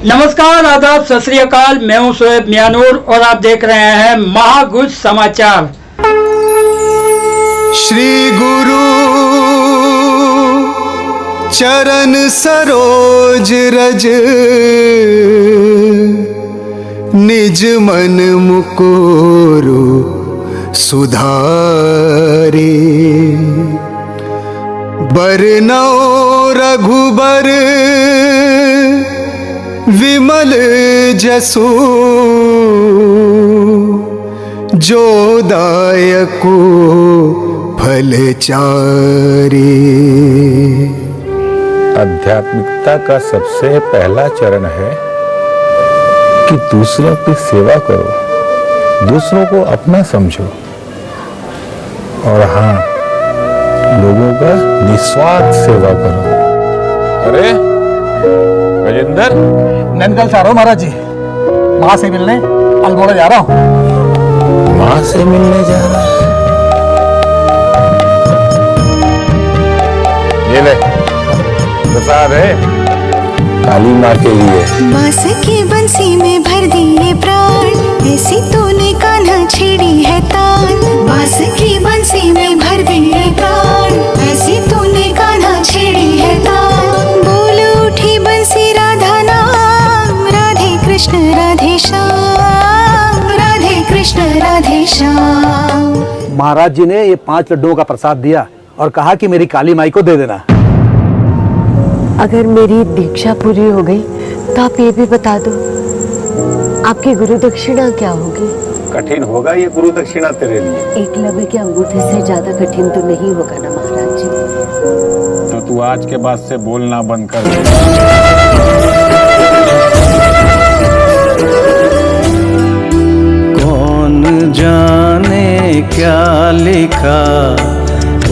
नमस्कार, आदाब, सत श्री अकाल। मैं हूं शोएब मियानूर और आप देख रहे हैं महागुज समाचार। श्री गुरु चरण सरोज रज, निज मन मुकुरु सुधारे। बरनौ रघुबर विमल जसु, जो दायको फल चारे। आध्यात्मिकता का सबसे पहला चरण है कि दूसरों की सेवा करो, दूसरों को अपना समझो और हाँ, लोगों का निस्वार्थ सेवा करो। अरे राजेंद्र, नैनीताल से आ रहा हूँ महाराज जी, माँ से मिलने अल्मोड़ा जा रहा हूँ। माँ से मिलने जा रहा है? ये ले प्रसाद है काली माँ के लिए। बांस की बंसी में भर दिए प्राण, ऐसी तूने कान्हा छेड़ी है तान। बांस की बंसी में भर दिए प्राण, ऐसी तूने कान्हा छेड़ी है तान। बोल उठी बंसी राधा नाम, राधे कृष्ण राधे श्याम, राधे कृष्ण राधे श्याम। महाराज जी ने ये 5 लड्डुओं का प्रसाद दिया और कहा कि मेरी काली माई को दे देना। अगर मेरी दीक्षा पूरी हो गई तो आप ये भी बता दो, आपकी गुरु दक्षिणा क्या होगी? कठिन होगा ये गुरु दक्षिणा तेरे लिए। एकलव्य के अंगूठे से ज्यादा कठिन तो नहीं होगा ना महाराज जी? तो तू आज के बाद से बोलना बंद कर दे। कौन जाने क्या लिखा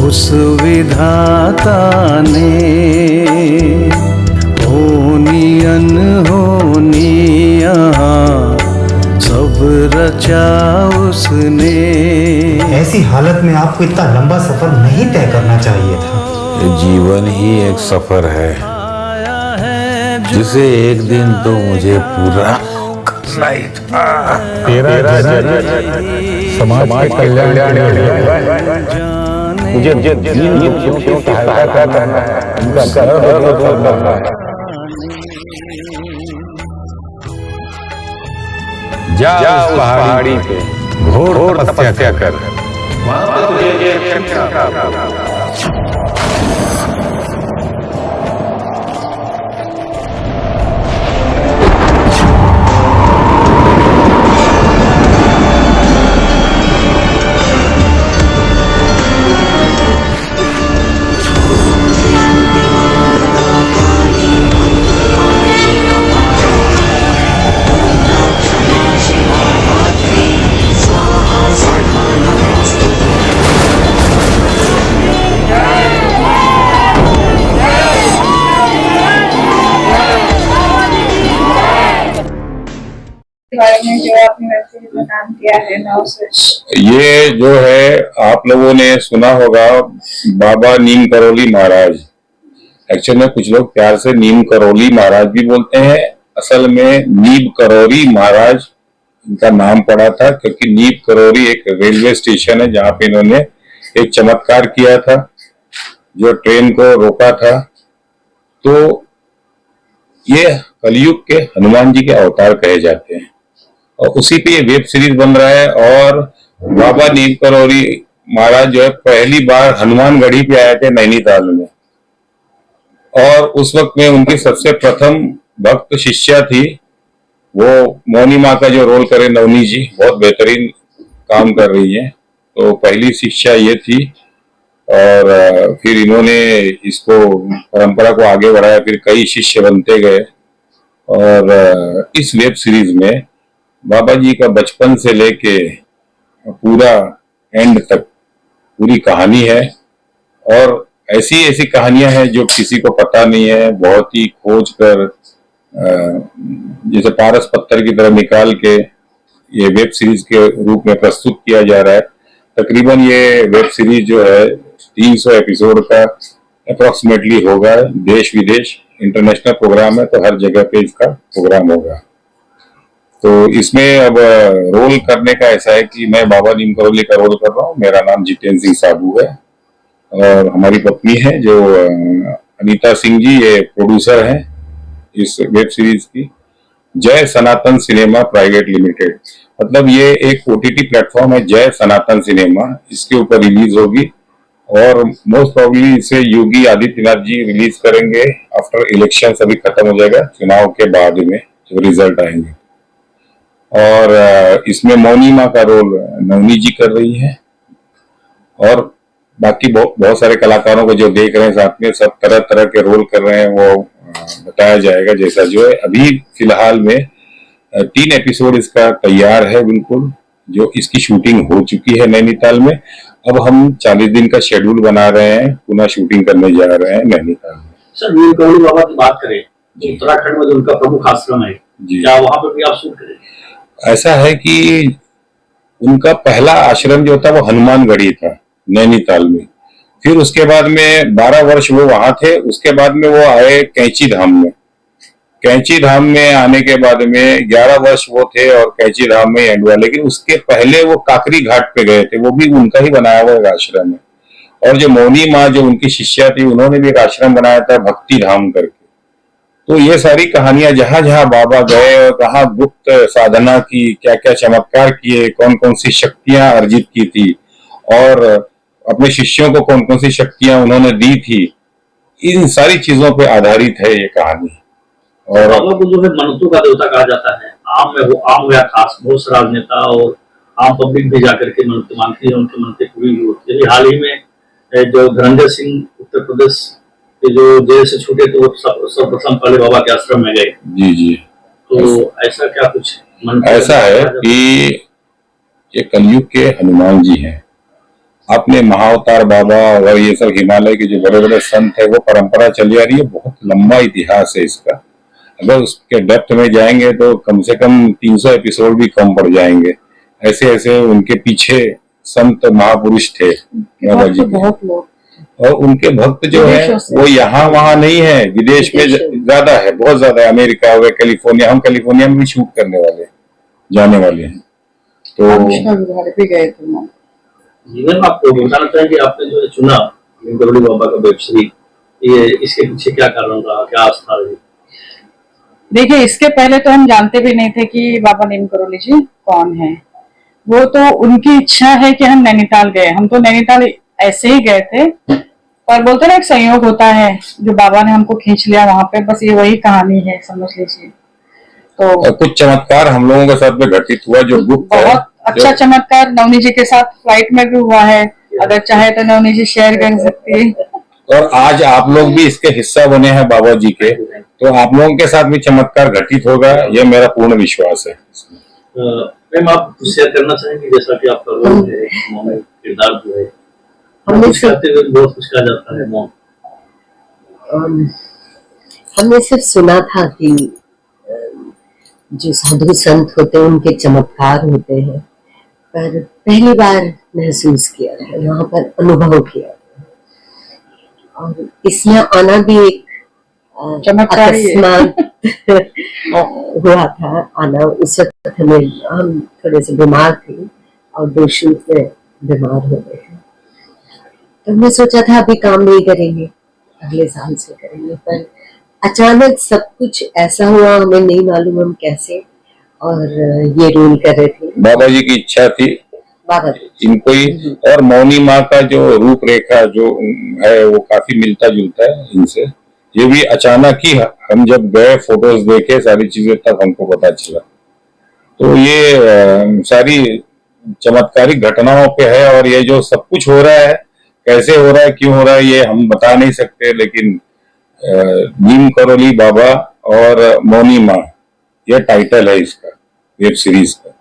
उस विधाता ने, होनी अनहोनी यहाँ सब रचा उसने। ऐसी हालत में आपको इतना लंबा सफर नहीं तय करना चाहिए था। जीवन ही एक सफर है जिसे एक दिन तो मुझे पूरा करना ही था। तेरा समाज के कल्याण के लिए मुझे क्यों सहायता करना है, उनका करना है। जा उस पहाड़ी पे घोर तपस्या कर, वहां पे तुझे रक्षा प्राप्त होगा। जो आपने नाम दिया है ये जो है आप लोगों ने सुना होगा, बाबा नीम करोली महाराज। एक्चुअल में कुछ लोग प्यार से नीम करोली महाराज भी बोलते हैं, असल में नीम करोली महाराज इनका नाम पड़ा था क्योंकि नीम करोली एक रेलवे स्टेशन है जहाँ पे इन्होंने एक चमत्कार किया था, जो ट्रेन को रोका था। तो ये कलयुग के हनुमान जी के अवतार कहे जाते हैं और उसी पे ये वेब सीरीज बन रहा है। और बाबा नीम करोली महाराज जो है पहली बार हनुमानगढ़ी पे आए थे नैनीताल में, और उस वक्त में उनकी सबसे प्रथम भक्त शिष्या थी, वो मौनी माँ का जो रोल करे नवनी जी, बहुत बेहतरीन काम कर रही है। तो पहली शिक्षा ये थी और फिर इन्होंने इसको परंपरा को आगे बढ़ाया, फिर कई शिष्य बनते गए। और इस वेब सीरीज में बाबा जी का बचपन से लेके पूरा एंड तक पूरी कहानी है, और ऐसी ऐसी कहानियां हैं जो किसी को पता नहीं है, बहुत ही खोज कर जैसे पारस पत्थर की तरह निकाल के ये वेब सीरीज के रूप में प्रस्तुत किया जा रहा है। तकरीबन ये वेब सीरीज जो है 300 एपिसोड का अप्रोक्सीमेटली होगा। देश विदेश इंटरनेशनल प्रोग्राम है, तो हर जगह पे इसका प्रोग्राम होगा। तो इसमें अब रोल करने का ऐसा है कि मैं बाबा नीम करोली का रोल कर रहा हूँ। मेरा नाम जितेंद्र सिंह साबू है और हमारी पत्नी है जो अनीता सिंह जी, ये प्रोड्यूसर हैं इस वेब सीरीज की। जय सनातन सिनेमा प्राइवेट लिमिटेड, मतलब ये एक ओटीटी प्लेटफॉर्म है, जय सनातन सिनेमा, इसके ऊपर रिलीज होगी और मोस्ट प्रोबेबली इसे योगी आदित्यनाथ जी रिलीज करेंगे आफ्टर इलेक्शन। अभी खत्म हो जाएगा, चुनाव के बाद में जो रिजल्ट आएंगे। और इसमें मौनी माँ का रोल नवनी जी कर रही है और बाकी बहुत सारे कलाकारों को जो देख रहे हैं साथ में, सब तरह तरह के रोल कर रहे हैं, वो बताया जाएगा जैसा जो है। अभी फिलहाल में 3 एपिसोड इसका तैयार है बिल्कुल, जो इसकी शूटिंग हो चुकी है नैनीताल में। अब हम 40 दिन का शेड्यूल बना रहे हैं, पुनः शूटिंग करने जा रहे हैं नैनीताल में। सर, नीम करोली बाबा की बात करें, उत्तराखंड में जो उनका प्रमुख आश्रम है, क्या वहां पर भी आप शूट करें? ऐसा है कि उनका पहला आश्रम जो था वो हनुमानगढ़ी था नैनीताल में। फिर उसके बाद में 12 वर्ष वो वहां थे। उसके बाद में वो आए कैंची धाम में। कैंची धाम में आने के बाद में 11 वर्ष वो थे और कैंची धाम में एंड हुआ। लेकिन उसके पहले वो काकरी घाट पे गए थे, वो भी उनका ही बनाया हुआ एक आश्रम है। और जो मौनी माँ जो उनकी शिष्या थी, उन्होंने भी एक आश्रम बनाया था भक्ति धाम करके। तो ये सारी कहानियां जहां जहां बाबा गए और कहाँ गुप्त साधना की, क्या क्या चमत्कार किए, कौन कौन सी शक्तियां अर्जित की थी और अपने शिष्यों को कौन कौन सी शक्तियां उन्होंने दी थी, इन सारी चीजों पे आधारित है ये कहानी। और बाबा को जो है मनतों का देवता कहा जाता है। आम में वो आम हुआ खास, बहुत से राजनेता और आम पब्लिक भी जाकर के मनते मांगती है, उनकी मनते पूरी भी होती है। हाल ही में जो धनंजय सिंह उत्तर प्रदेश के जो जेल से छूटे थे, वो सर्वप्रथम पहले बाबा के आश्रम में गए। जी जी। तो ऐसा क्या कुछ ऐसा है कि ये कलयुग के हनुमान जी हैं। आपने महाअवतार बाबा और ये सब हिमालय के जो बड़े बड़े संत है, वो परंपरा चली आ रही है। बहुत लंबा इतिहास है इसका। अगर उसके डेप्थ में जाएंगे तो कम से कम 300 एपिसोड भी कम पड़ जाएंगे। ऐसे ऐसे उनके पीछे संत महापुरुष थे बाबा जी के। और उनके भक्त जो है वो यहाँ वहाँ नहीं है, विदेश में ज्यादा है, बहुत ज्यादा है। अमेरिका हो गया, कैलिफोर्निया, हम कैलिफोर्निया में भी शूट करने वाले, जाने वाले हैं। तो भी गए थे। जीवन आपको बताना चाहेंगे, आपने जो चुना नीम करोली बाबा का वेब सीरीज, ये इसके पीछे क्या कारण रहा, क्या आस्था रही? देखिए, इसके पहले तो हम जानते भी नहीं थे कि बाबा नीम करोली जी कौन है। वो तो उनकी इच्छा है कि हम नैनीताल गए। हम तो नैनीताल ऐसे ही गए थे, पर बोलते ना एक संयोग होता है, जो बाबा ने हमको खींच लिया वहां पे, बस ये वही कहानी है, समझ लीजिए। तो कुछ चमत्कार हम लोगों के साथ में घटित हुआ जो गुप्त है। बहुत अच्छा चमत्कार नवनी जी के साथ फ्लाइट में भी हुआ है। अगर चाहे तो नवनी जी शेयर कर सकती है। और आज आप लोग भी इसके हिस्सा बने हैं बाबा जी के, तो आप लोगों के साथ भी चमत्कार घटित होगा, ये मेरा पूर्ण विश्वास है। मैम, आप शेयर करना चाहेंगे, जैसा कि आपका रोल है, किरदार जो है, बहुत कुछ कहा जाता है। हमने सिर्फ सुना था कि जो साधु संत होते हैं उनके चमत्कार होते हैं, पर पहली बार महसूस किया है, वहां पर अनुभव किया है। और इसमें आना भी एक चमत्कार हुआ था। आना उस वक्त हम थोड़े से बीमार थे और 2 शूट में बीमार हो गए थे। तो हमने सोचा था अभी काम नहीं करेंगे, अगले साल से करेंगे, पर अचानक सब कुछ ऐसा हुआ, हमें नहीं मालूम हम कैसे, और ये रोल कर रहे थे। बाबा जी की इच्छा थी बाबा इनको ही। और मौनी माँ का जो रूपरेखा जो है वो काफी मिलता जुलता है इनसे। ये भी अचानक ही हम जब गए, फोटोज देखे, सारी चीजें, तब हमको पता चला। तो ये सारी चमत्कारिक घटनाओं पे है। और ये जो सब कुछ हो रहा है, कैसे हो रहा है, क्यों हो रहा है, ये हम बता नहीं सकते। लेकिन नीम करोली बाबा और मौनी माँ, यह टाइटल है इसका वेब सीरीज का।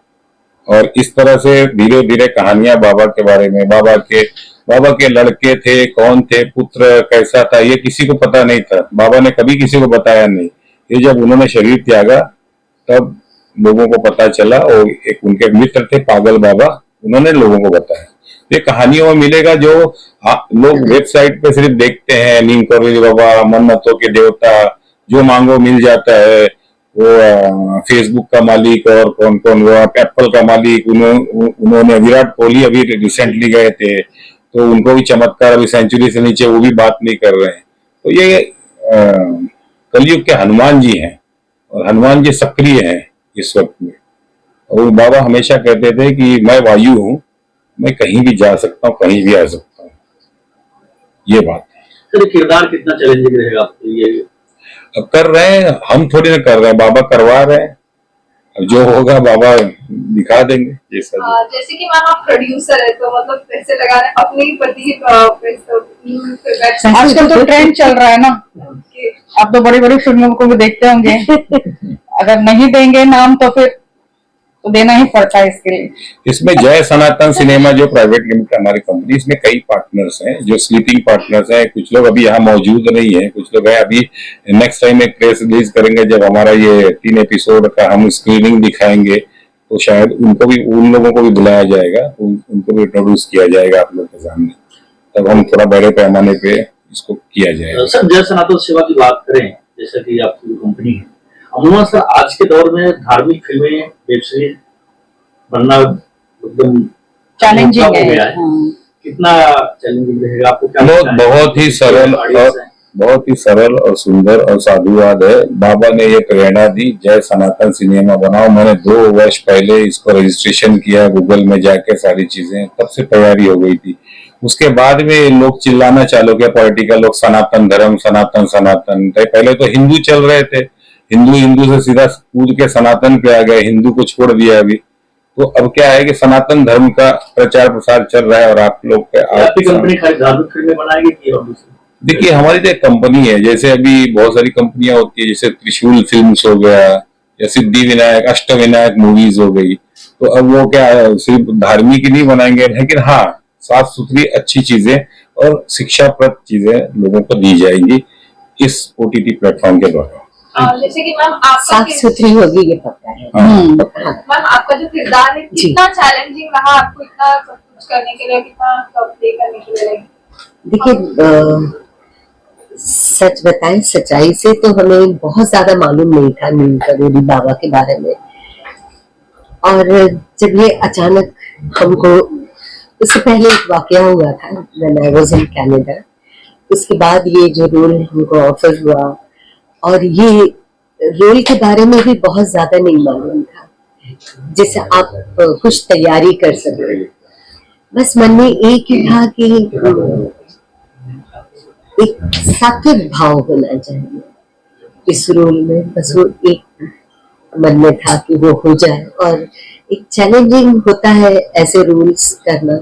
और इस तरह से धीरे धीरे कहानियां बाबा के बारे में, बाबा के लड़के थे, कौन थे, पुत्र कैसा था, ये किसी को पता नहीं था। बाबा ने कभी किसी को बताया नहीं। ये जब उन्होंने शरीर त्यागा तब लोगों को पता चला। और एक उनके मित्र थे पागल बाबा, उन्होंने लोगों को बताया। ये कहानियों में मिलेगा जो लोग वेबसाइट पे सिर्फ देखते हैं, नीम करोली बाबा, मन्नतों के देवता, जो मांगो मिल जाता है, वो फेसबुक का मालिक और कौन कौन, वो एप्पल का मालिक, उन्होंने विराट कोहली अभी रिसेंटली गए थे तो उनको भी चमत्कार, अभी सेंचुरी से नीचे वो भी बात नहीं कर रहे हैं। तो ये कलयुग के हनुमान जी हैं और हनुमान जी सक्रिय हैं इस वक्त में। और बाबा हमेशा कहते थे कि मैं वायु हूं, मैं कहीं भी जा सकता हूँ, कहीं भी आ सकता हूँ। ये बात है। सर किरदार कितना चैलेंजिंग रहेगा आपके लिए? अब कर रहे हैं, हम थोड़ी ना कर रहे हैं, बाबा करवा रहे हैं। अब जो होगा बाबा दिखा देंगे। जैसे कि मैम आप प्रोड्यूसर है तो मतलब पैसे लगा रहे हैं अपने ही प्रति आजकल तो ट्रेंड चल रहा है ना, आप तो बड़ी बड़ी फिल्मों को भी देखते होंगे। अगर नहीं देंगे नाम तो फिर तो देना ही पड़ता है इसके लिए। इसमें जय सनातन सिनेमा जो प्राइवेट लिमिटेड हमारी कंपनी, इसमें कई पार्टनर्स हैं जो स्लीपिंग पार्टनर्स हैं। कुछ लोग अभी यहाँ मौजूद नहीं है, कुछ लोग हैं। अभी नेक्स्ट टाइम एक प्रेस रिलीज करेंगे जब हमारा ये 3 एपिसोड का हम स्क्रीनिंग दिखाएंगे तो शायद उनको भी, उन लोगों को भी बुलाया जाएगा, उनको भी इंट्रोड्यूस किया जाएगा आप लोग के सामने, तब हम थोड़ा बड़े पैमाने पे इसको किया जाएगा। सर जय सनातन सेवा की बात करें, जैसा कि आपकी कंपनी है, अमूमन सर आज के दौर में धार्मिक फिल्में, वेब सीरीज बनना एकदम चैलेंजिंग हो गया है। हाँ। कितना चैलेंजिंग रहेगा आपको? क्या बहुत ही सरल और बहुत ही सरल और सुंदर और साधुवाद है। बाबा ने ये प्रेरणा दी, जय सनातन सिनेमा बनाओ। मैंने 2 वर्ष पहले इसको रजिस्ट्रेशन किया गूगल में जाके, सारी चीजें तब से तैयारी हो गई थी। उसके बाद में लोग चिल्लाना चालू किया, पॉलिटिकल लोग, सनातन धर्म, सनातन सनातन। पहले तो हिंदू चल रहे थे, हिंदू से सीधा कूद के सनातन पे आ गए, हिंदू को छोड़ दिया अभी। तो अब क्या है कि सनातन धर्म का प्रचार प्रसार चल रहा है और आप लोग आपकी कंपनी खाली धार्मिक फिल्में बनाएगी कि और दूसरी? देखिए हमारी तो एक कंपनी है, जैसे अभी बहुत सारी कंपनियां होती है, जैसे त्रिशूल फिल्म्स हो गया या सिद्धि विनायक, अष्ट विनायक मूवीज हो गई। तो अब वो क्या सिर्फ धार्मिक ही नहीं बनाएंगे, लेकिन हाँ साफ सुथरी अच्छी चीजें और शिक्षाप्रद चीजें लोगों को दी जाएंगी इस OTT प्लेटफॉर्म के द्वारा। जैसे कि मैम आपका साफ सुथरी होगी ये पक्का है। मैम आपका जो किरदार है कितना चैलेंजिंग रहा आपको, इतना सब कुछ करने के लिए, कितना सब प्ले करने के लिए? देखिए सच बताएं, सच्चाई से तो हमें बहुत ज्यादा मालूम नहीं था नीम करोली बाबा के बारे में। और जब ये अचानक हमको, उससे पहले एक वाकया हुआ था when I was in Canada, उसके बाद ये जो रोल हमको ऑफर हुआ और ये रोल के बारे में भी बहुत ज्यादा नहीं मालूम था जिससे आप कुछ तैयारी कर सके। बस मन में एक ही था कि एक सात्विक भाव होना चाहिए इस रोल में, बस वो एक मन में था कि वो हो जाए। और एक चैलेंजिंग होता है ऐसे रोल्स करना,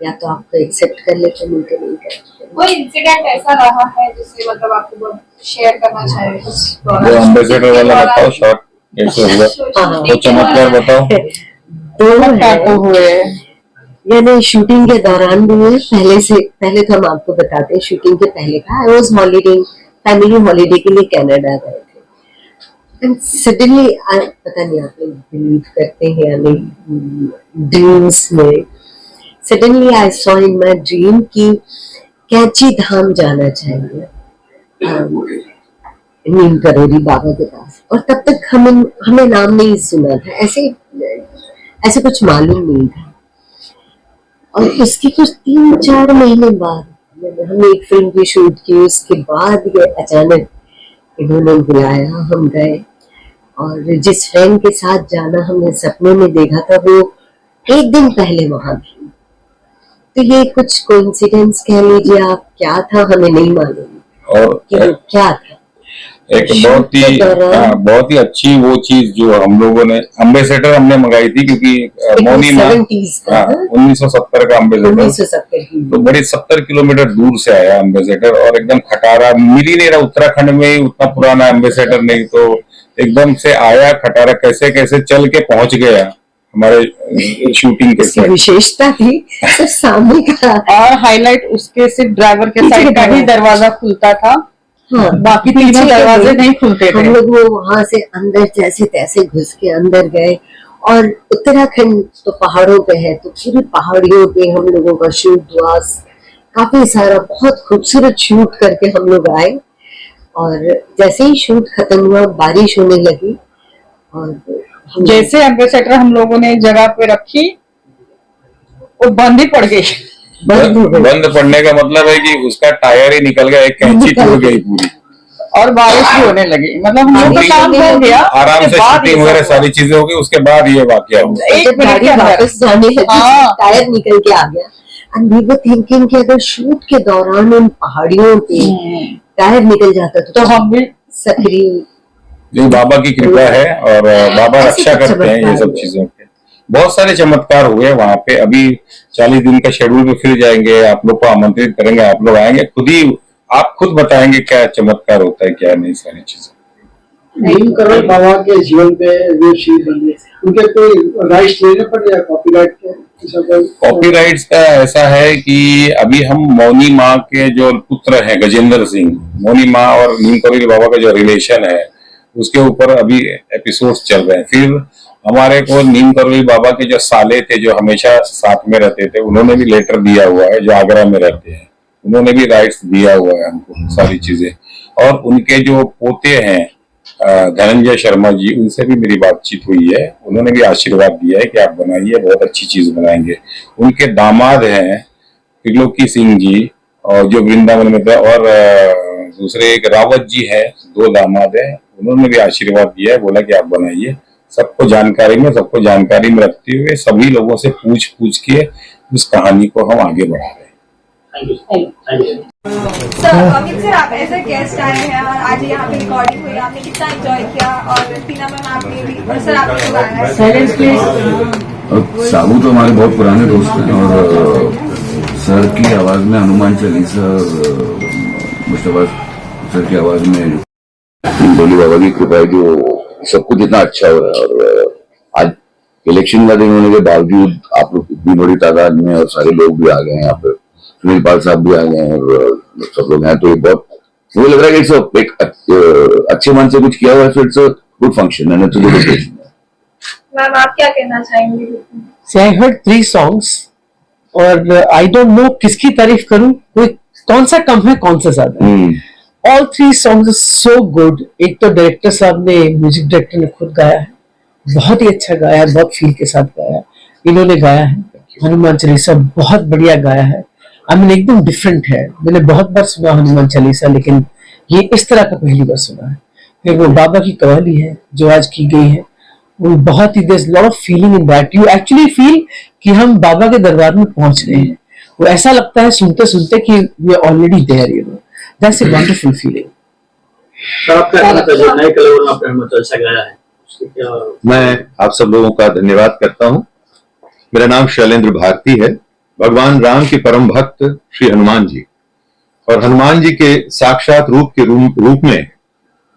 या तो आप तो एक्सेप्ट कर लेते, नहीं तो नहीं करते। कोई इंसिडेंट ऐसा रहा है जिससे मतलब आपको शेयर करना चाहिए? जो एम्बेसडर वाला बताओ, शॉर्ट कैसे हुआ, वो चमत्कार बताओ। 2 हुए, यानी शूटिंग के दौरान भी हुए। पहले तो हम आपको बताते हैं, शूटिंग के पहले का I was holiday, family holiday के लिए कनाडा गए थे। एंड सडनली, पता नहीं आप लोग बिलीव करते हैं या नहीं, ड्रीम्स में suddenly I saw in my dream कि कैंची धाम जाना चाहिए नीम करोली बाबा के पास। और तब तक हमें नाम नहीं सुना था, ऐसे कुछ मालूम नहीं था। और उसके कुछ 3-4 महीने बाद हमने एक फिल्म की शूट की, उसके बाद ये अचानक इन्होंने बुलाया, हम गए। और जिस फ्रेंड के साथ जाना हमने सपने में देखा था, वो 1 दिन पहले वहां थी। तो ये कुछ कोइंसिडेंस कह लीजिए आप, क्या था हमें नहीं मालूम और क्या था। एक बहुत ही अच्छी वो चीज जो हम लोगों ने, एम्बेसडर हमने मंगाई थी क्योंकि मोनी 1970 का एम्बेसडर, तो बड़ी 70 किलोमीटर दूर से आया एम्बेसडर और एकदम खटारा, मिल ही नहीं रहा। उत्तराखंड में ही उतना पुराना एम्बेसडर नहीं, तो एकदम से आया खटारा, कैसे कैसे चल के पहुंच गया हमारे शूटिंग के साथ। विशेषता थी सिर्फ सामने का, और हाईलाइट उसके सिर्फ ड्राइवर के साइड का ही दरवाजा खुलता था। हाँ, बाकी तीनों दरवाजे नहीं खुलते थे। हम लोग वो वहां से अंदर जैसे तैसे घुस के अंदर गए और उत्तराखंड तो पहाड़ों पे है, तो पूरी पहाड़ियों पे हम लोगों का शूट हुआ, काफी सारा बहुत खूबसूरत शूट करके हम लोग आए। और जैसे ही शूट खत्म हुआ बारिश होने लगी और जैसे एम्बेसडर हम लोगों ने जगह पे रखी वो बंद ही पड़ गई। बंद पड़ने का मतलब है कि उसका टायर ही निकल गया, एक कैंची टूट गई पूरी, और बारिश भी होने लगी। मतलब हम लोग का काम हो गया, आराम से शूटिंग वगैरह सारी चीजें हो गई, उसके बाद ये वाकया हुआ। एक मिनट के वापस जाने लगी, टायर निकल के आ गया। एंड वी वर थिंकिंग कि अगर शूट के दौरान उन पहाड़ियों पे टायर निकल जाता तो हम भी सक्रिय। नहीं, बाबा की कृपा है और बाबा रक्षा करते हैं ये सब चीजों के। बहुत सारे चमत्कार हुए वहां पे। अभी 40 दिन का शेड्यूल में फिर जाएंगे, आप लोग को आमंत्रित करेंगे, आप लोग आएंगे, आप खुद बताएंगे क्या चमत्कार होता है क्या नहीं, सारी चीजें। नीम करोल बाबा के जीवन पे जो चीज बनी, उनके कोई राइट्स लेने पड़ या कॉपीराइट के? कॉपीराइट्स का ऐसा है कि अभी हम मौनी माँ के जो पुत्र हैं गजेंद्र सिंह, मौनी माँ और नीम करोली बाबा का जो रिलेशन है उसके ऊपर अभी एपिसोड्स चल रहे हैं। फिर हमारे को नीम करोली बाबा के जो साले थे जो हमेशा साथ में रहते थे, उन्होंने भी लेटर दिया हुआ है, जो आगरा में रहते हैं, उन्होंने भी राइट्स दिया हुआ है हमको सारी चीजें। और उनके जो पोते हैं धनंजय शर्मा जी, उनसे भी मेरी बातचीत हुई है, उन्होंने भी आशीर्वाद दिया है कि आप बनाइए, बहुत अच्छी चीज बनाएंगे। उनके दामाद हैं त्रिलोकी सिंह जी और जो वृंदावन में थे, और दूसरे एक रावत जी है, 2 दामाद हैं, उन्होंने भी आशीर्वाद दिया है, बोला कि आप बनाइए। सबको जानकारी में रखते हुए सभी लोगों से पूछ के उस कहानी को हम आगे बढ़ा रहे हैं। सर अमित सर, आप ऐसे गेस्ट आए हैं और आज यहाँ पे रिकॉर्डिंग हुई, आपने कितना एंजॉय किया? और टीना मैम आपने भी, और सर आपने जो गाना है साइलेंस प्लीज। साबू तो हमारे बहुत पुराने दोस्त हैं और सर की आवाज में हनुमान चालीसा, मुस्तफा सर की आवाज में भोले बाबा की कृपा है जो सब कुछ इतना अच्छा हो रहा है। और आज इलेक्शन का दिन होने के बावजूद आप लोग इतनी बड़ी तादाद में और सारे लोग भी आ गए हैं यहाँ पे, सुनील पाल साहब भी आ गए हैं और सब लोग हैं, तो ये बहुत मुझे लग रहा है कि एक अच्छे मन से कुछ किया हुआ है, तो it's a good function and it's a good occasion. Ma'am आप क्या कहना चाहेंगे? आई हर्ड 3 सॉन्ग्स और आई डोंट नो किसकी तारीफ करूं, कोई कौन सा कम है कौन सा ज्यादा है। All 3 songs are so good. एक तो डायरेक्टर साहब ने, म्यूजिक डायरेक्टर ने खुद गाया है, बहुत ही अच्छा गाया है, बहुत फील के साथ गाया, इन्होंने गाया है। हनुमान चालीसा बहुत बढ़िया गाया है, आई मीन एकदम डिफरेंट है। मैंने बहुत बार सुना हनुमान चालीसा, लेकिन ये इस तरह का पहली बार सुना है। फिर वो बाबा की कव्वाली है जो आज की गई है, वो बहुत ही there is lot of feeling in that, you actually feel कि हम बाबा के दरबार में पहुंच रहे हैं। वो ऐसा लगता है सुनते सुनते कि we are already there, you know, that's a wonderful feeling. मैं आप सब लोगों का धन्यवाद करता हूं। मेरा नाम शैलेंद्र भारती है। भगवान राम के परम भक्त श्री हनुमान जी और हनुमान जी के साक्षात रूप के रूप में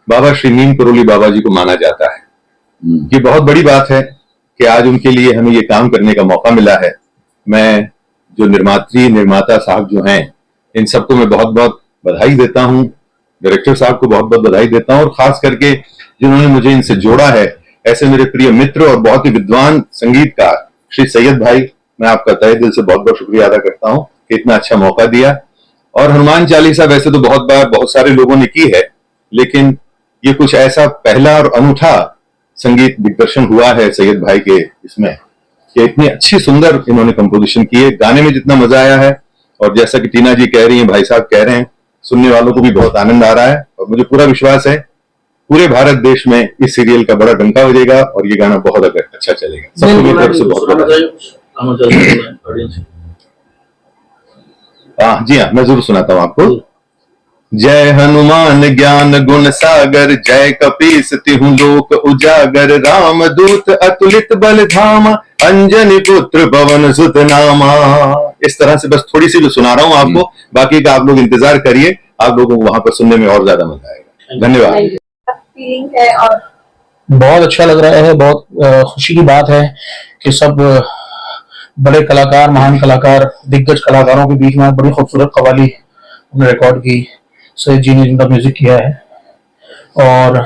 बाबा श्री नीम करोली बाबा जी को माना जाता है। ये बहुत बड़ी बात है कि आज उनके लिए हमें ये काम करने का मौका मिला है। मैं जो निर्माता साहब जो हैं, इन सबको मैं बहुत बहुत बधाई देता हूं। डायरेक्टर साहब को बहुत बहुत बधाई देता हूं और खास करके जिन्होंने मुझे इनसे जोड़ा है, ऐसे मेरे प्रिय मित्र और बहुत ही विद्वान संगीतकार श्री सैयद भाई, मैं आपका तहे दिल से बहुत बहुत शुक्रिया अदा करता हूं कि इतना अच्छा मौका दिया। और हनुमान चालीसा वैसे तो बहुत बार बहुत सारे लोगों ने की है, लेकिन ये कुछ ऐसा पहला और अनूठा संगीत दिग्दर्शन हुआ है सैयद भाई के इसमें कि इतनी अच्छी सुंदर इन्होंने कंपोजिशन की है। गाने में जितना मजा आया है, और जैसा कि टीना जी कह रही हैं, भाई साहब कह रहे हैं, सुनने वालों को भी बहुत आनंद आ रहा है। और मुझे पूरा विश्वास है पूरे भारत देश में इस सीरियल का बड़ा डंका बजेगा और ये गाना बहुत अच्छा चलेगा। सबको मेरी तरफ से बहुत जी हाँ, मैं जरूर सुनाता हूँ आपको। जय हनुमान ज्ञान गुण सागर, जय कपीस तिहु लोक उजागर, राम दूत अतुलित बल धामा, अंजनी पुत्र पवन सुत नामा। इस तरह से बस थोड़ी सी भी सुना रहा हूँ आपको, बाकी का आप लोग इंतजार करिए, आप लोगों को वहां पर सुनने में और ज्यादा मजा आएगा। धन्यवाद। और बहुत अच्छा लग रहा है, बहुत खुशी की बात है कि सब बड़े कलाकार, महान कलाकार, दिग्गज कलाकारों के बीच में बड़ी खूबसूरत कव्वाली उन्होंने रिकॉर्ड की, सैयद जी ने जिनका म्यूजिक किया है। और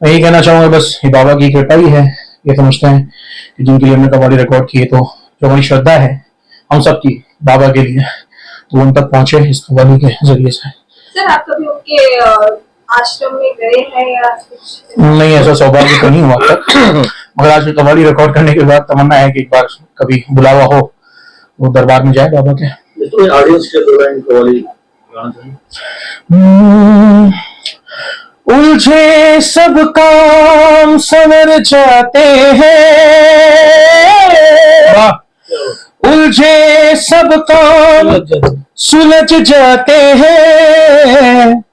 मैं यही कहना चाहूंगा, बस ये बाबा की कृपा ही है ये समझते हैं कि जिनके लिए हमने कव्वाली रिकॉर्ड किए, तो जो हमारी श्रद्धा है हम सब की बाबा के लिए, तो उन तक पहुंचे इस कव्वाली के जरिए से। सर आप कभी उनके आश्रम में गए हैं या कुछ? नहीं, ऐसा सौभाग्य तो नहीं हुआ तक, मगर आज कव्वाली रिकॉर्ड करने के बाद तमन्ना है कि एक बार कभी बुलावा हो वो दरबार में जाए बाबा के। तो ऑडियंस के दौरान कव्वाली गाना चाहिए। उलझे सब काम संवर जाते हैं, उलझे सब काम सुलझ जाते हैं,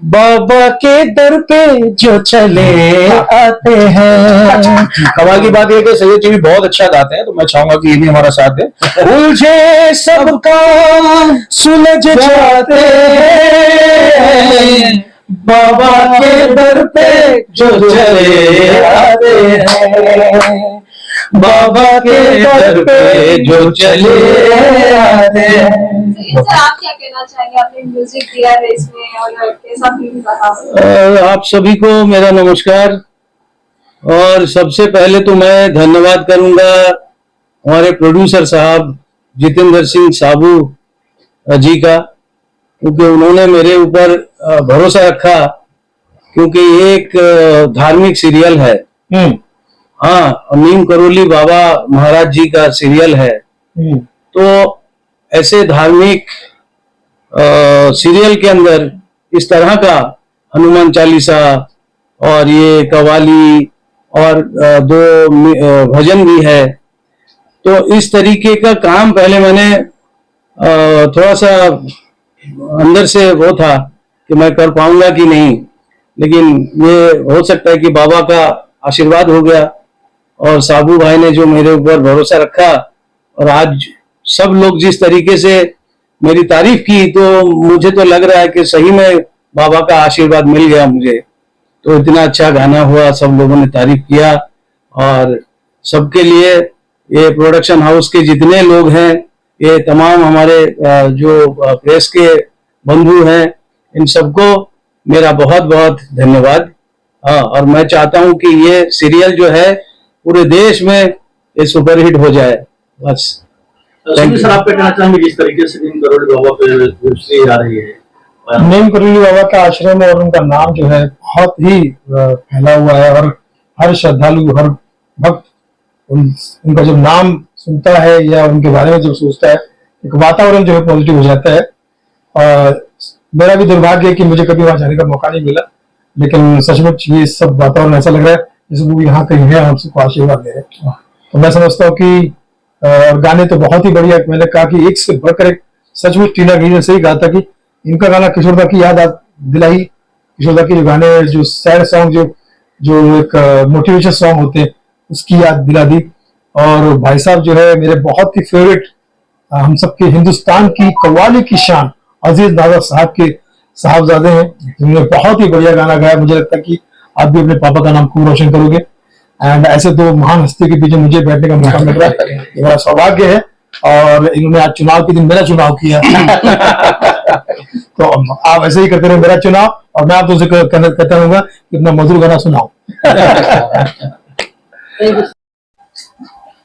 बाबा के दर पे जो चले आते हैं। कमाल की बात यह कि सैयद जी भी बहुत अच्छा गाते हैं, तो मैं चाहूंगा कि ये भी हमारा साथ दे। उलझे सब काम सुलझ जाते हैं, बाबा के दर पे जो चले आते हैं, बाबा के दर पे जो चले आते हैं। सर आप क्या कहना चाहेंगे? आपने म्यूजिक दिया है इसमें और कैसा फील रहा? आप सभी को मेरा नमस्कार। और सबसे पहले तो मैं धन्यवाद करूंगा हमारे प्रोड्यूसर साहब जितेंद्र सिंह साबू जी का, क्योंकि उन्होंने मेरे ऊपर भरोसा रखा, क्योंकि ये एक धार्मिक सीरियल है। हाँ, नीम करोली बाबा महाराज जी का सीरियल है। तो ऐसे धार्मिक सीरियल के अंदर इस तरह का हनुमान चालीसा और ये कव्वाली और दो भजन भी है, तो इस तरीके का काम पहले मैंने थोड़ा सा अंदर से वो था कि मैं कर पाऊंगा कि नहीं, लेकिन ये हो सकता है कि बाबा का आशीर्वाद हो गया और साबू भाई ने जो मेरे ऊपर भरोसा रखा, और आज सब लोग जिस तरीके से मेरी तारीफ की, तो मुझे तो लग रहा है कि सही में बाबा का आशीर्वाद मिल गया मुझे। तो इतना अच्छा गाना हुआ, सब लोगों ने तारीफ किया, और सबके लिए ये प्रोडक्शन हाउस के जितने लोग हैं, ये तमाम हमारे जो प्रेस के बंधु हैं, इन सबको मेरा बहुत बहुत धन्यवाद। हाँ, और मैं चाहता हूं कि ये सीरियल जो है पूरे देश में ये सुपरहिट हो जाए, बस। सर आप कहना चाहेंगे जिस तरीके से नीम करोली बाबा पे वेब सीरीज आ रही है, नीम करोली बाबा का आश्रम और उनका नाम जो है बहुत ही फैला हुआ है, और हर श्रद्धालु, हर भक्त उनका जब नाम सुनता है या उनके बारे में जब सोचता है, एक वातावरण जो है पॉजिटिव हो जाता है। और मेरा भी दुर्भाग्य है कि मुझे कभी वहां जाने का मौका नहीं मिला, लेकिन सचमुच ये सब वातावरण ऐसा लग रहा है जैसे वो यहाँ कहीं है, हम सबको आशीर्वाद दे रहे हैं। तो मैं समझता हूँ कि गाने तो बहुत ही बढ़िया, मैंने कहा कि एक से बढ़कर एक, सचमुच टीना गिरी ने सही कहा था कि इनका गाना किशोरदा की याद दिलाई। किशोरदा के जो गाने, जो सैड सॉन्ग, जो एक मोटिवेशन सॉन्ग होते हैं, उसकी याद दिला दी। और भाई साहब जो है मेरे बहुत ही फेवरेट, हम सबके हिंदुस्तान की कव्वाली की शान अजीज दादा साहब के साहबजादे हैं, जिन्होंने बहुत ही बढ़िया गाना गाया। मुझे लगता है कि आप भी अपने पापा का नाम खूब रोशन करोगे। एंड ऐसे दो महान हस्ती के पीछे मुझे बैठने का मौका मिल रहा है, ये बड़ा सौभाग्य है। और इन्होंने आज चुनाव के दिन मेरा चुनाव किया तो आप ऐसे ही करते रहे मेरा चुनाव, और मैं आप तुमसे कहता रहूंगा कि अपना मधुर गाना सुनाओ।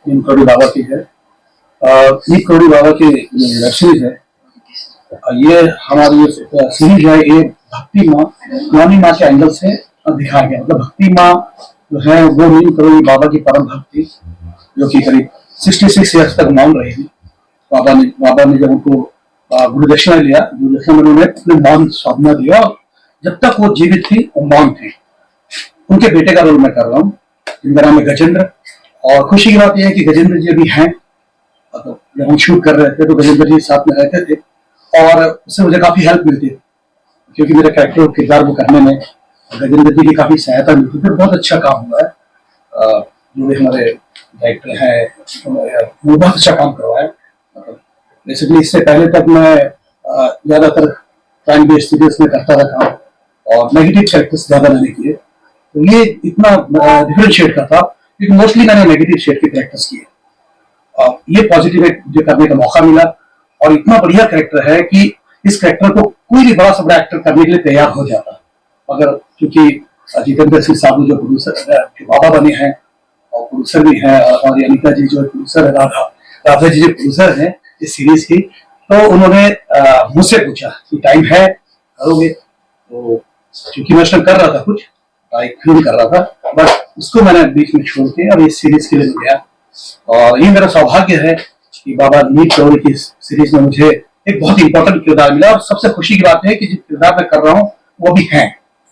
नीम करोली बाबा की है, नीम करोली बाबा की वेब सीरीज है। ये हमारी सीरीज है, ये भक्ति माँ, पुरानी माँ के एंगल से दिखाया गया। मतलब भक्ति माँ जो है वो नीम करोली बाबा की परम भक्ति, जो कि करीब 66 ईयर्स तक मौन रही थी। बाबा ने जब उनको गुरु दक्षिणा लिया, गुरु दक्षिणा में उन्होंने अपने मौन साधना दिया, जब तक वो जीवित थी वो मौन थी। उनके बेटे का रोल मैं कर रहा हूँ, जिनका नाम है गजेंद्र। और खुशी की बात यह है कि गजेंद्र जी अभी हैं, तो जब हम शूट कर रहे थे तो गजेंद्र जी साथ में रहते थे, और उससे मुझे काफी हेल्प मिलती है, क्योंकि मेरे कैरेक्टर किरदार को करने में गजेंद्र जी की काफी सहायता मिलती है। बहुत अच्छा काम हुआ है, जो भी हमारे डायरेक्टर हैं वो बहुत अच्छा काम करवाया। मतलब बेसिकली इससे पहले तक मैं ज्यादातर क्राइम बेस्ड सीरीज में करता था काम, और नेगेटिव कैरेक्टर्स ज्यादा मैंने किए, तो ये इतना डिफरेंट शेड का था, क्योंकि मोस्टली मैंने नेगेटिव शेड के कैरेक्टर्स किए। ये पॉजिटिव जो करने का मौका मिला, और इतना बढ़िया कैरेक्टर है कि इस कैरेक्टर को कोई भी बड़ा से बड़ा एक्टर करने के लिए तैयार हो जाता, अगर क्योंकि जितेंद्र सिंह साबू जो प्रोड्यूसर के बाबा बने हैं, और प्रोड्यूसर भी हैं, और अनिता जी जो प्रोड्यूसर है, राधा जी जो प्रोड्यूसर हैं इस सीरीज की, तो उन्होंने मुझसे पूछा कि टाइम है, करोगे? तो क्योंकि मैं कर रहा था, कुछ एक फिल्म कर रहा था, बस उसको मैंने बीच में छोड़ के अब इस सीरीज के लिए गया। और ये मेरा सौभाग्य है कि बाबा नीम करोली की सीरीज में मुझे एक बहुत इंपॉर्टेंट किरदार मिला, और सबसे खुशी की बात है कि जो किरदार मैं कर रहा हूँ वो भी है।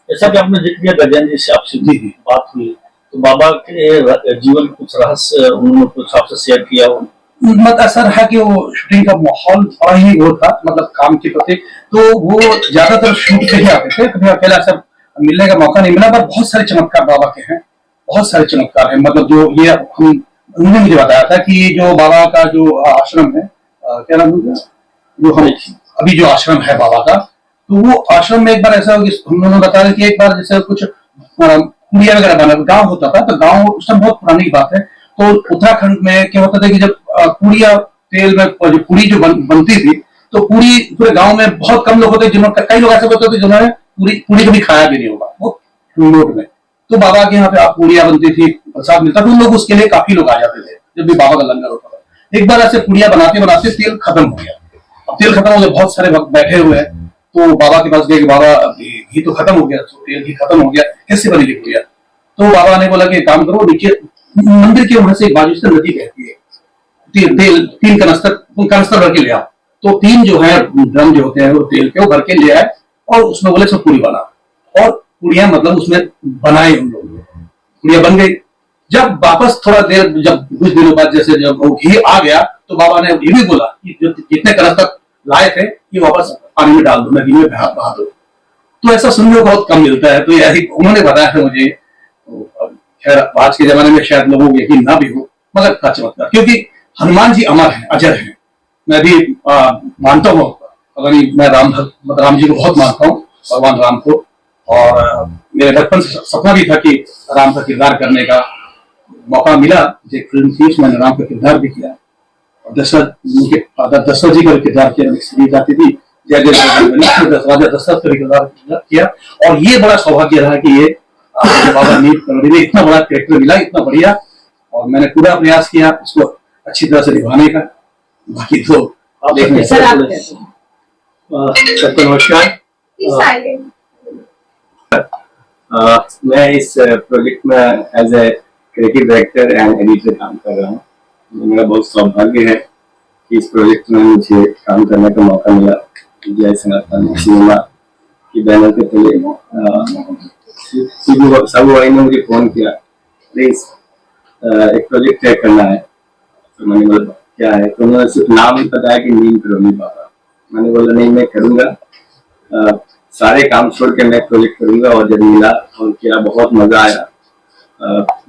जैसा कि आपने जिक्र किया गजेंद्र जी से आपसे बात हुई, तो बाबा के जीवन के कुछ रहस्य उन्होंने कुछ आपसे शेयर किया हो? मतलब ऐसा रहा कि वो शूटिंग का माहौल बड़ा ही वो था, मतलब काम के प्रति, तो वो ज्यादातर शूट पे ही आते थे, कभी अकेला सब मिलने का मौका नहीं मिला। पर बहुत सारे चमत्कार बाबा के हैं, बहुत सारे चमत्कार हैं। मतलब जो ये उन्होंने मुझे बताया था कि जो बाबा का जो आश्रम है, क्या नाम है, जो हम अभी जो आश्रम है बाबा का, तो वो आश्रम में एक बार ऐसा उन्होंने बताया कि एक बार जैसे कुछ कुड़िया वगैरह बना, गाँव होता था, तो गाँव उस टाइम बहुत पुरानी की बात है, तो उत्तराखंड में क्या होता था कि जब पूड़िया तेल में जो पूड़ी जो बनती थी, तो पूरी पूरे गांव में बहुत कम लोग होते, जिन्होंने, कई लोग ऐसे होते थे जिन्होंने पूड़ी कभी खाया भी नहीं होगा वो लोट में। तो बाबा के यहाँ पे आप पूड़िया बनती थी, प्रसाद मिलता था, उन लोग उसके लिए काफी लोग आ जाते थे जब भी बाबा का लंगर होता था। एक बार ऐसे पूड़िया बनाते बनाते तेल खत्म हो गया। अब तेल खत्म हो गया, बहुत सारे वक्त बैठे हुए हैं, तो बाबा के पास गए कि बाबा घी तो खत्म हो गया, तो तेल घी खत्म हो गया, कैसे बनेगी पूड़िया? तो बाबा ने बोला कि काम करो, नीचे मंदिर के वहां से एक बाजू से नदी बहती है, तीन कनस्तर भर के ले आओ। तो 3 जो है ड्रम जो होते हैं वो तेल के वो भर के ले आए, और उसमें बोले सब पूरी बना, और पूड़िया मतलब उसमें बनाए उन लोगों ने, पूड़िया बन गई। जब वापस थोड़ा देर, जब कुछ दिनों बाद जैसे जब वो घी आ गया, तो बाबा ने ये भी बोला कि जो जितने कनस्तर लाए थे ये वापस पानी में डाल दो, नदी में बहा दो। तो ऐसा सुनने को बहुत कम मिलता है, तो यही उन्होंने बताया था मुझे। खैर आज के जमाने में शायद लोगों को यकीन ना भी हो, मगर का चमत्कार, क्योंकि हनुमान जी अमर हैं, अजर हैं। मैं भी मानता हूँ, अगर मैं राम जी को बहुत मानता हूँ, भगवान राम को, और मेरे बचपन से सपना भी था कि राम का किरदार करने का मौका मिला। एक फिल्म थी, मैंने राम का किरदार भी किया, और दशरथ, उनके फादर दशरथ जी का किरदार किया, सीरीज आती थी जय जय राजा दशरथ का किरदार किया। और ये बड़ा सौभाग्य रहा कि ये बाबा नीम करोली में इतना बड़ा कैरेक्टर मिला, इतना बढ़िया, और मैंने पूरा प्रयास किया उसको अच्छी तरह से निभाने का। बाकी तो सबको नमस्कार। मैं इस प्रोजेक्ट में as a creative director and editor काम कर रहा हूँ। मेरा बहुत सौभाग्य है कि इस प्रोजेक्ट में मुझे काम करने का मौका मिला। जय सनातन सिनेमा की बैनर के तले साबू भाई ने मुझे फोन किया, प्लीज एक प्रोजेक्ट तय करना है। तो मैंने बोला क्या है? तो उन्होंने सिर्फ नाम बताया कि नीम करोली बाबा। मैंने बोला नहीं, मैं करूँगा, सारे काम छोड़ के मैं प्रोजेक्ट करूंगा। और जब मिला और किया, बहुत मजा आया।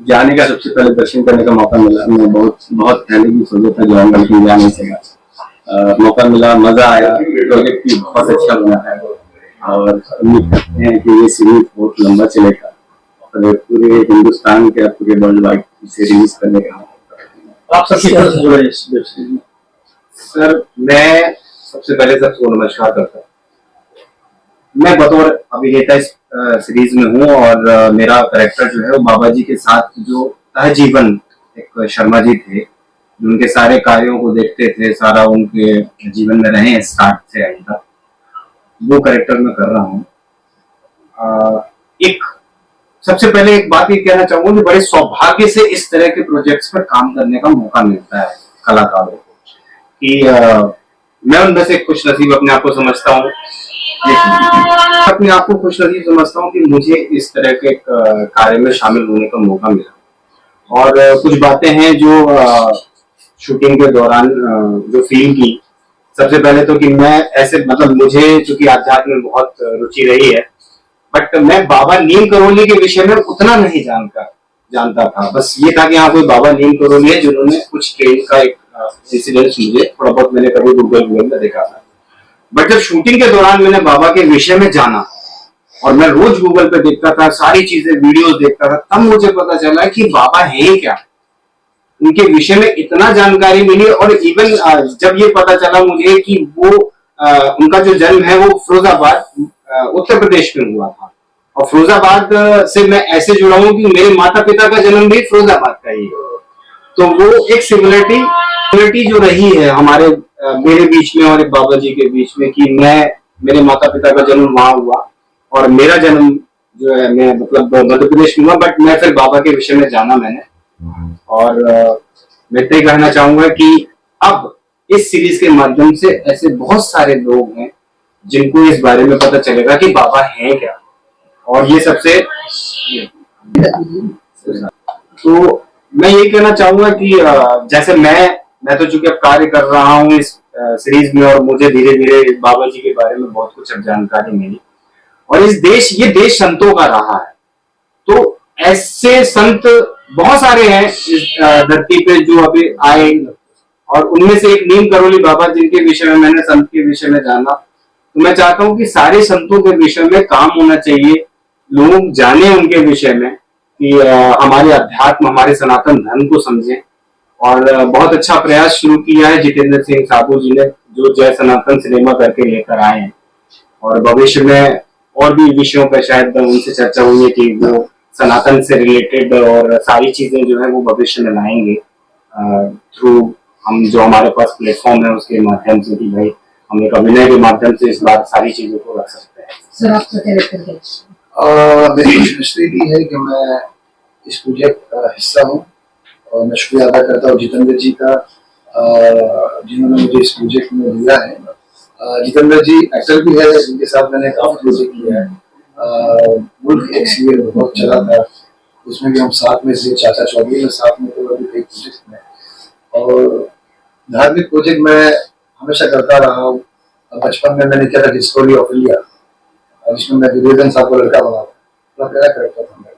जाने का सबसे पहले दर्शन करने का मौका मिला। मैं बहुत पहले भी सोचा था जाऊंगा, लेकिन जा नहीं सका। मौका मिला, मजा आया। प्रोजेक्ट भी बहुत अच्छा बना है, और उम्मीद करते हैं कि ये सीरीज बहुत लंबा चलेगा और पूरे हिंदुस्तान के, पूरे वर्ल्ड वाइड इसे रिलीज करने का। आप सबसे जुड़े सर, मैं सबसे पहले सबको नमस्कार करता हूँ। मैं बतौर अभिनेता इस सीरीज में हूँ, और मेरा कैरेक्टर जो है वो बाबा जी के साथ जो तहजीवन एक शर्मा जी थे, जो उनके सारे कार्यों को देखते थे, सारा उनके जीवन में रहे स्टार्ट से एंड तक, वो कैरेक्टर मैं कर रहा हूँ। एक सबसे पहले एक बात ये कहना चाहूंगा कि बड़े सौभाग्य से इस तरह के प्रोजेक्ट्स पर काम करने का मौका मिलता है कलाकारों को, कि मैं उनमें से खुश नसीब अपने आप को समझता हूँ। अपने आप को खुश नसीब समझता हूँ कि मुझे इस तरह के कार्य में शामिल होने का मौका मिला। और कुछ बातें हैं जो शूटिंग के दौरान जो फिल्म की, सबसे पहले तो कि मैं ऐसे, मतलब मुझे चूंकि आध्यात्म में बहुत रुचि रही है, बट मैं बाबा नीम करोली के विषय में उतना नहीं जानता था। बस ये था कि हाँ कोई बाबा नीम करोली है, जिन्होंने कुछ ट्रेन का एक इंसिडेंस मुझे थोड़ा बहुत मैंने कभी गूगल में देखा था। बट जब शूटिंग के दौरान मैंने बाबा के विषय में जाना, और मैं रोज गूगल पे देखता था, सारी चीजें वीडियोस देखता था, तब मुझे पता चला कि बाबा है क्या, उनके विषय में इतना जानकारी मिली। और इवन जब ये पता चला मुझे कि वो उनका जो जन्म है वो फिरोजाबाद उत्तर प्रदेश में हुआ था, और फिरोजाबाद से मैं ऐसे जुड़ा हूँ कि मेरे माता पिता का जन्म भी फिरोजाबाद का ही है। तो वो एक सिमिलरिटी जो रही है हमारे मेरे बीच में और बाबा जी के बीच में, कि मेरे माता पिता का जन्म वहां हुआ और मेरा जन्म जो है मैं मतलब मध्य प्रदेश में हुआ, बट मैं फिर बाबा के विषय में जाना मैंने। और मैं तो कहना चाहूंगा कि अब इस सीरीज के माध्यम से ऐसे बहुत सारे लोग हैं जिनको इस बारे में पता चलेगा कि बाबा है क्या, और ये सबसे तो मैं ये कहना चाहूंगा कि जैसे मैं तो चूंकि अब कार्य कर रहा हूँ इस सीरीज में, और मुझे धीरे धीरे बाबा जी के बारे में बहुत कुछ अब जानकारी मिली, और ये देश संतों का रहा है। तो ऐसे संत बहुत सारे हैं इस धरती पे जो अभी आए, और उनमें से एक नीम करोली बाबा जिनके विषय में मैंने संत के विषय में जाना। तो मैं चाहता हूँ कि सारे संतों के विषय में काम होना चाहिए, लोग जाने उनके विषय में, कि हमारे अध्यात्म हमारे सनातन धर्म को समझें। और बहुत अच्छा प्रयास शुरू किया है जितेंद्र सिंह साबू जी ने, जो जय सनातन सिनेमा करके लेकर आए हैं, और भविष्य में और भी विषयों पर शायद उनसे चर्चा हुई है कि वो सनातन से रिलेटेड और सारी चीजें जो है वो भविष्य में लाएंगे थ्रू हम जो हमारे पास प्लेटफॉर्म है उसके माध्यम से, कि भाई हम एक अभिनय के माध्यम से इस बार सारी चीजों को रख सकते हैं। सर आपका कैरेक्टर मेरी खुशनसीबी भी है कि मैं इस प्रोजेक्ट का हिस्सा हूँ, और मैं शुक्रिया अदा करता हूँ जितेंद्र जी का जिन्होंने मुझे इस प्रोजेक्ट में लिया है। जितेंद्र जी एक्टर भी है जिनके साथ मैंने काफी प्रोजेक्ट किया है। मुल्क एक सीरियल बहुत चला था, उसमें भी हम साथ में से चाचा चौधरी में साथ में तो कई प्रोजेक्ट में, और धार्मिक प्रोजेक्ट मैं हमेशा करता रहा हूँ। बचपन में मैंने किया था डिस्कवरी ऑफ इंडिया, जिसमें मैं दुर्योधन साहब को लड़का बना था, मेरा करता था मैं।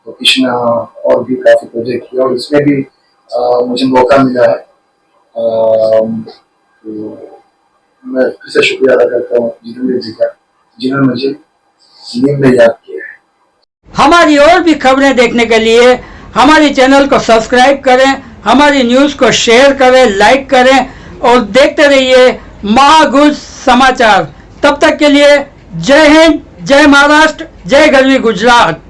तो कृष्णा और भी काफी प्रोजेक्ट किया, और इसमें भी मुझे मौका मिला है। तो मैं फिर से शुक्रिया अदा करता हूँ जितेंद्र जी का, जिन्होंने मुझे नींद में याद किया है। हमारी और भी खबरें देखने के लिए हमारे चैनल को सब्सक्राइब करें, हमारी न्यूज को शेयर करें, लाइक करें, और देखते रहिए महागुज समाचार। तब तक के लिए जय हिंद, जय महाराष्ट्र, जय गरवी गुजरात।